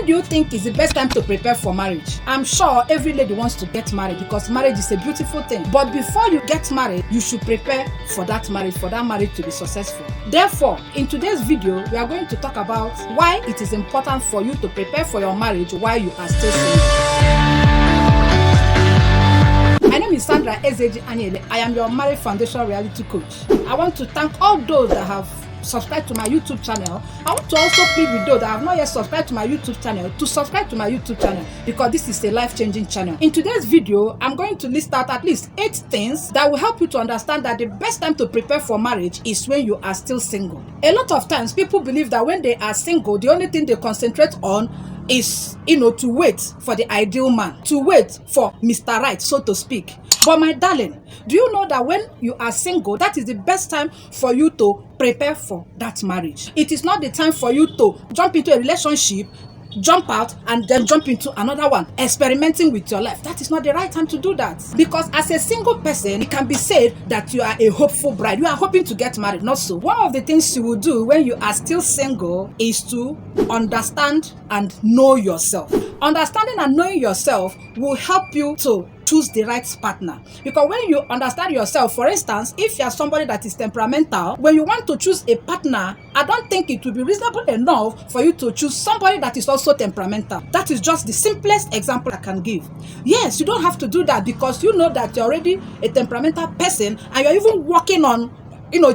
When do you think is the best time to prepare for marriage? I'm sure every lady wants to get married because marriage is a beautiful thing. But before you get married, you should prepare for that marriage to be successful. Therefore, in today's video, we are going to talk about why it is important for you to prepare for your marriage while you are still single. My name is Sandra Ezeji Anyele. I am your Marriage Foundation reality coach. I want to thank all those that have subscribe to my YouTube channel. I want to also plead with those that have not yet subscribed to my YouTube channel to subscribe to my YouTube channel because this is a life-changing channel. In today's video, I'm going to list out at least 8 things that will help you to understand that the best time to prepare for marriage is when you are still single. A lot of times, people believe that when they are single, the only thing they concentrate on is, to wait for the ideal man, to wait for Mr. Right, so to speak. But my darling, do you know that when you are single, that is the best time for you to prepare for that marriage? It is not the time for you to jump into a relationship, jump out, and then jump into another one, experimenting with your life. That is not the right time to do that. Because as a single person, it can be said that you are a hopeful bride. You are hoping to get married, not so. One of the things you will do when you are still single is to understand and know yourself. Understanding and knowing yourself will help you to choose the right partner. Because when you understand yourself, for instance, if you are somebody that is temperamental, when you want to choose a partner, I don't think it will be reasonable enough for you to choose somebody that is also temperamental. That is just the simplest example I can give. Yes, you don't have to do that because you know that you're already a temperamental person and you're even working on,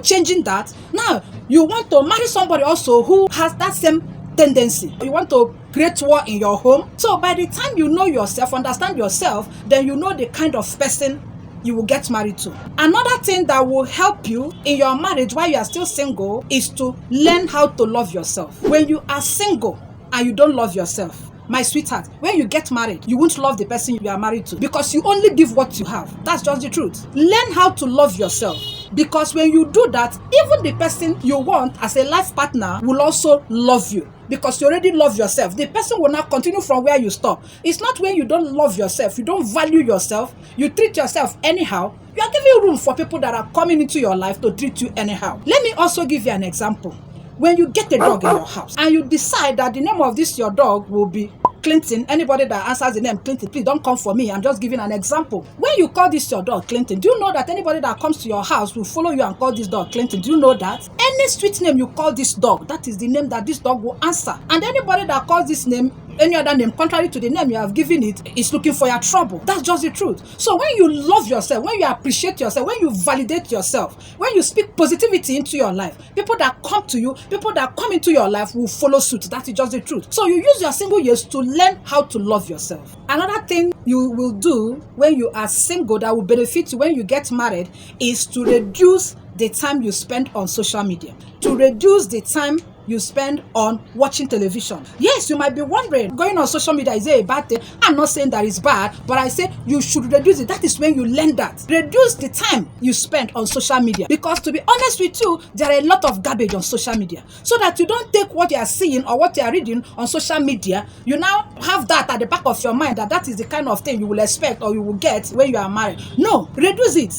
changing that. Now, you want to marry somebody also who has that same tendency. You want to create war in your home. So by the time you know yourself, understand yourself, then you know the kind of person you will get married to. Another thing that will help you in your marriage while you are still single is to learn how to love yourself. When you are single and you don't love yourself, my sweetheart, when you get married, you won't love the person you are married to because you only give what you have. That's just the truth. Learn how to love yourself. Because when you do that, even the person you want as a life partner will also love you. Because you already love yourself. The person will not continue from where you stop. It's not when you don't love yourself, you don't value yourself, you treat yourself anyhow. You are giving room for people that are coming into your life to treat you anyhow. Let me also give you an example. When you get a dog in your house and you decide that the name of this your dog will be Clinton, anybody that answers the name Clinton, please don't come for me. I'm just giving an example. When you call this your dog Clinton, do you know that anybody that comes to your house will follow you and call this dog Clinton? Do you know that? Any street name you call this dog, that is the name that this dog will answer. And anybody that calls this name, any other name, contrary to the name you have given it, is looking for your trouble. That's just the truth. So when you love yourself, when you appreciate yourself, when you validate yourself, when you speak positivity into your life, people that come to you, people that come into your life will follow suit. That is just the truth. So you use your single years to learn how to love yourself. Another thing you will do when you are single that will benefit you when you get married is to reduce the time you spend on social media. To reduce the time you spend on watching television. Yes, you might be wondering, going on social media, is it a bad thing? I'm not saying that it's bad, but I say you should reduce it. That is when you learn that. Reduce the time you spend on social media. Because to be honest with you, there are a lot of garbage on social media. So that you don't take what you are seeing or what you are reading on social media, you now have that at the back of your mind that is the kind of thing you will expect or you will get when you are married. No, reduce it.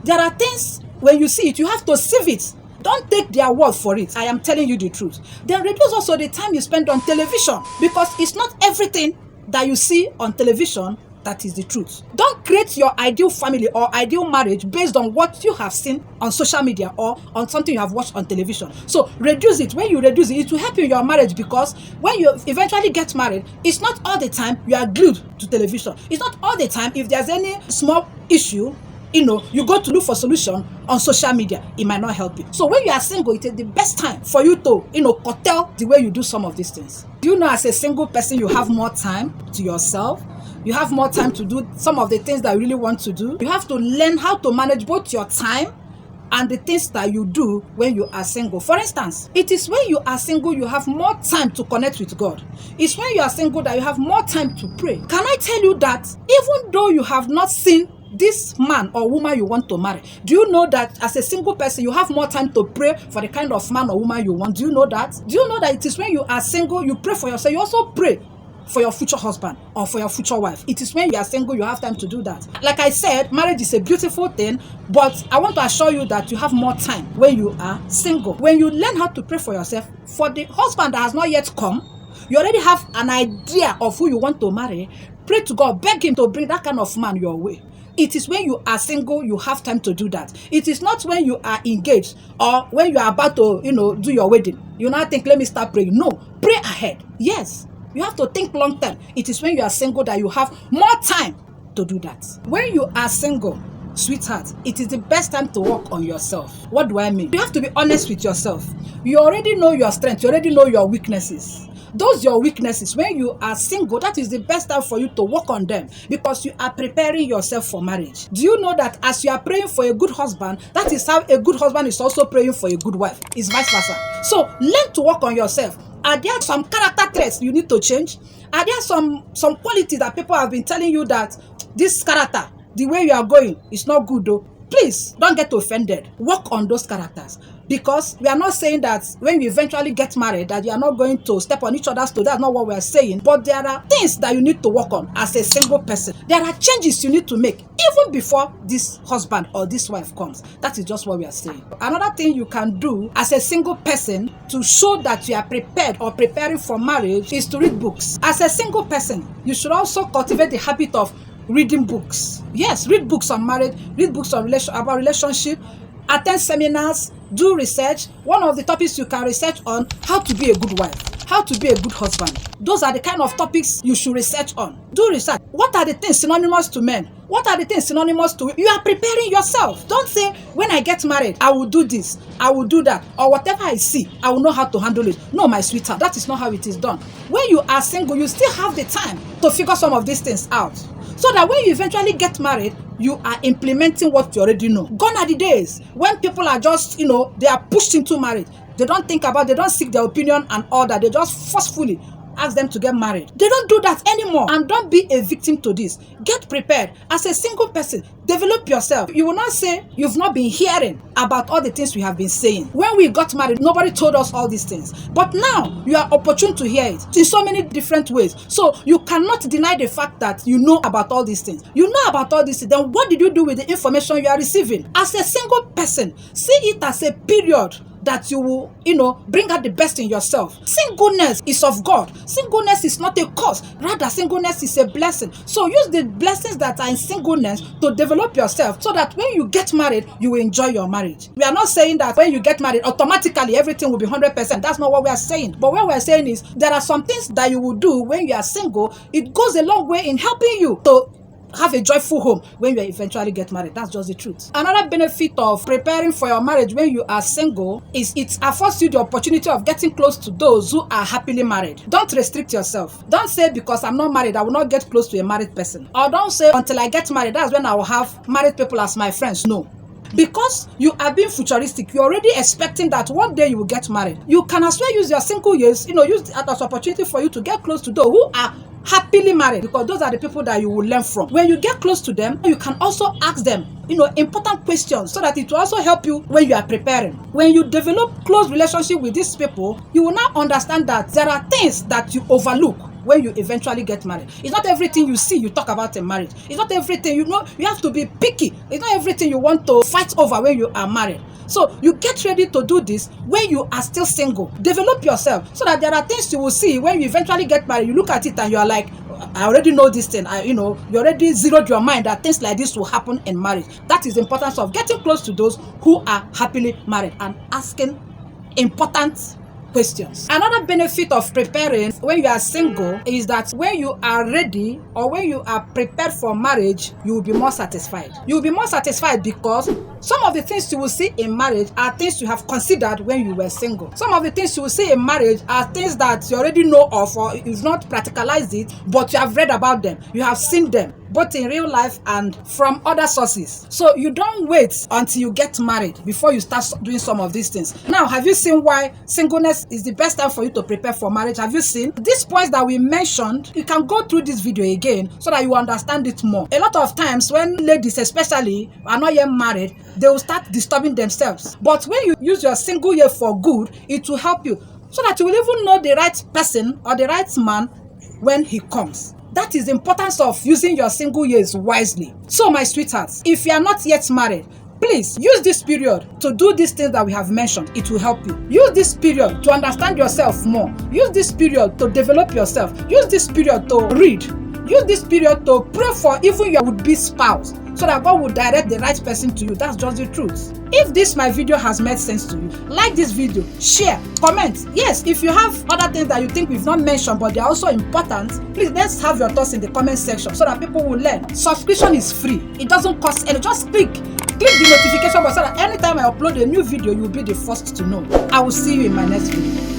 There are things, when you see it, you have to sieve it. Don't take their word for it. I am telling you the truth. Then reduce also the time you spend on television because it's not everything that you see on television that is the truth. Don't create your ideal family or ideal marriage based on what you have seen on social media or on something you have watched on television. So reduce it. When you reduce it, it will help you in your marriage because when you eventually get married, it's not all the time you are glued to television. It's not all the time if there's any small issue, you go to look for solution on social media. It might not help you. So when you are single, it is the best time for you to, curtail the way you do some of these things. Do you know as a single person, you have more time to yourself? You have more time to do some of the things that you really want to do. You have to learn how to manage both your time and the things that you do when you are single. For instance, it is when you are single, you have more time to connect with God. It's when you are single that you have more time to pray. Can I tell you that even though you have not seen this man or woman you want to marry, do you know that as a single person, you have more time to pray for the kind of man or woman you want? Do you know that? Do you know that it is when you are single, you pray for yourself, you also pray for your future husband or for your future wife? It is when you are single, you have time to do that. Like I said, marriage is a beautiful thing, but I want to assure you that you have more time when you are single. When you learn how to pray for yourself, for the husband that has not yet come, you already have an idea of who you want to marry, pray to God, beg him to bring that kind of man your way. It is when you are single, you have time to do that. It is not when you are engaged or when you are about to, do your wedding. You now think, let me start praying. No, pray ahead. Yes, you have to think long term. It is when you are single that you have more time to do that. When you are single, sweetheart, it is the best time to work on yourself. What do I mean? You have to be honest with yourself. You already know your strengths. You already know your weaknesses. Those your weaknesses, when you are single, that is the best time for you to work on them because you are preparing yourself for marriage. Do you know that as you are praying for a good husband, that is how a good husband is also praying for a good wife? It's vice versa. So learn to work on yourself. Are there some character traits you need to change? Are there some qualities that people have been telling you that this character, the way you are going, is not good though? Please don't get offended. Work on those characters. Because we are not saying that when you eventually get married that you are not going to step on each other's toes. That's not what we are saying. But there are things that you need to work on as a single person. There are changes you need to make even before this husband or this wife comes. That is just what we are saying. Another thing you can do as a single person to show that you are prepared or preparing for marriage is to read books. As a single person, you should also cultivate the habit of reading books. Yes, read books on marriage, read books on about relationship, attend seminars, do research. One of the topics you can research on, how to be a good wife, how to be a good husband. Those are the kind of topics you should research on. Do research. What are the things synonymous to men? What are the things synonymous to you? Are preparing yourself. Don't say, when I get married, I will do this, I will do that, or whatever I see, I will know how to handle it. No, my sweetheart, that is not how it is done. When you are single, you still have the time to figure some of these things out. So that when you eventually get married, you are implementing what you already know. Gone are the days when people are just, they are pushed into marriage. They don't think about, they don't seek their opinion and all that. They just forcefully ask them to get married. They don't do that anymore. And don't be a victim to this. Get prepared. As a single person, develop yourself. You will not say you've not been hearing about all the things we have been saying. When we got married, nobody told us all these things. But now, you are opportune to hear it in so many different ways. So, you cannot deny the fact that you know about all these things. You know about all these things. Then what did you do with the information you are receiving? As a single person, see it as a period that you will, bring out the best in yourself. Singleness is of God. Singleness is not a curse. Rather, singleness is a blessing. So use the blessings that are in singleness to develop yourself so that when you get married, you will enjoy your marriage. We are not saying that when you get married, automatically everything will be 100%. That's not what we are saying. But what we are saying is there are some things that you will do when you are single. It goes a long way in helping you to have a joyful home when you eventually get married. That's just the truth. Another benefit of preparing for your marriage when you are single is it affords you the opportunity of getting close to those who are happily married. Don't restrict yourself. Don't say, because I'm not married, I will not get close to a married person. Or don't say, until I get married, that's when I will have married people as my friends. No. Because you are being futuristic, you're already expecting that one day you will get married. You can as well use your single years, use that as an opportunity for you to get close to those who are happily married, because those are the people that you will learn from. When you get close to them, you can also ask them, important questions so that it will also help you when you are preparing. When you develop close relationship with these people, you will now understand that there are things that you overlook when you eventually get married. It's not everything you see you talk about in marriage. It's not everything, you have to be picky. It's not everything you want to fight over when you are married. So you get ready to do this when you are still single. Develop yourself so that there are things you will see when you eventually get married. You look at it and you are like, I already know this thing. You already zeroed your mind that things like this will happen in marriage. That is the importance of getting close to those who are happily married and asking important questions. Another benefit of preparing when you are single is that when you are ready or when you are prepared for marriage, you will be more satisfied. You will be more satisfied because some of the things you will see in marriage are things you have considered when you were single. Some of the things you will see in marriage are things that you already know of, or you've not practicalized it, but you have read about them. You have seen them, both in real life and from other sources. So you don't wait until you get married before you start doing some of these things. Now, have you seen why singleness is the best time for you to prepare for marriage? Have you seen these points that we mentioned? You can go through this video again so that you understand it more. A lot of times when ladies especially are not yet married, they will start disturbing themselves. But when you use your single year for good, it will help you so that you will even know the right person or the right man when he comes. That is the importance of using your single years wisely. So, my sweethearts, if you are not yet married, Please use this period to do these things that we have mentioned. It will help you. Use this period to understand yourself more. Use this period to develop yourself. Use this period to read. Use this period to pray for even your would-be spouse, so that God will direct the right person to you. That's just the truth. If this my video has made sense to you, like this video, share, comment. Yes, if you have other things that you think we've not mentioned but they are also important, please let's have your thoughts in the comment section so that people will learn. Subscription is free. It doesn't cost any. Just click the notification button so that anytime I upload a new video, you'll be the first to know. I will see you in my next video.